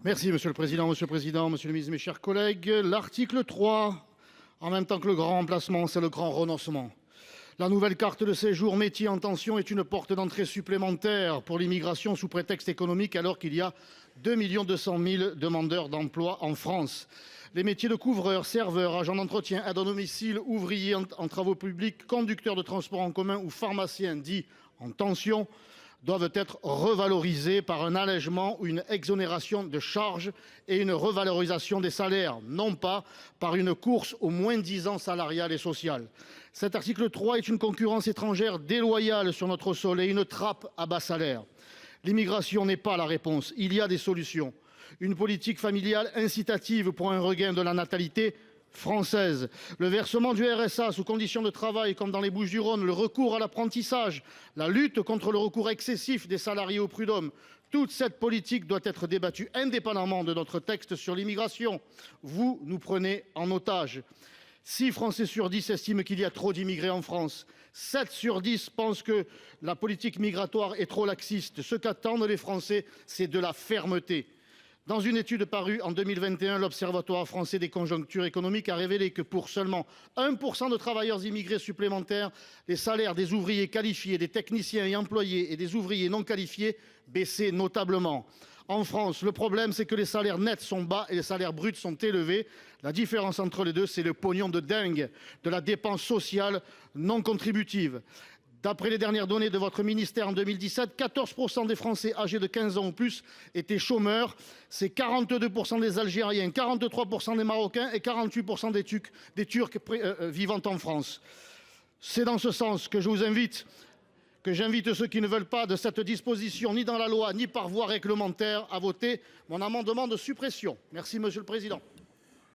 Merci Monsieur le Président, Monsieur le Ministre, mes chers collègues. L'article 3, en même temps que le grand remplacement, c'est le grand renoncement. La nouvelle carte de séjour métier en tension est une porte d'entrée supplémentaire pour l'immigration sous prétexte économique, alors qu'il y a 2,2 millions de demandeurs d'emploi en France. Les métiers de couvreur, serveur, agent d'entretien, aide à domicile, ouvrier en travaux publics, conducteur de transport en commun ou pharmacien dit en tension doivent être revalorisés par un allègement ou une exonération de charges et une revalorisation des salaires, non pas par une course au moins-disant salarial et social. Cet article 3 est une concurrence étrangère déloyale sur notre sol et une trappe à bas salaire. L'immigration n'est pas la réponse, il y a des solutions. Une politique familiale incitative pour un regain de la natalité française, le versement du RSA sous conditions de travail comme dans les Bouches-du-Rhône, le recours à l'apprentissage, la lutte contre le recours excessif des salariés au prud'homme. Toute cette politique doit être débattue indépendamment de notre texte sur l'immigration. Vous nous prenez en otage. 6 Français sur 10 estiment qu'il y a trop d'immigrés en France. 7 sur 10 pensent que la politique migratoire est trop laxiste. Ce qu'attendent les Français, c'est de la fermeté. Dans une étude parue en 2021, l'Observatoire français des conjonctures économiques a révélé que pour seulement 1% de travailleurs immigrés supplémentaires, les salaires des ouvriers qualifiés, des techniciens et employés et des ouvriers non qualifiés baissaient notablement. En France, le problème, c'est que les salaires nets sont bas et les salaires bruts sont élevés. La différence entre les deux, c'est le pognon de dingue de la dépense sociale non contributive. D'après les dernières données de votre ministère en 2017, 14% des Français âgés de 15 ans ou plus étaient chômeurs. C'est 42% des Algériens, 43% des Marocains et 48% des Turcs vivant en France. C'est dans ce sens que j'invite ceux qui ne veulent pas de cette disposition, ni dans la loi, ni par voie réglementaire, à voter mon amendement de suppression. Merci, Monsieur le Président.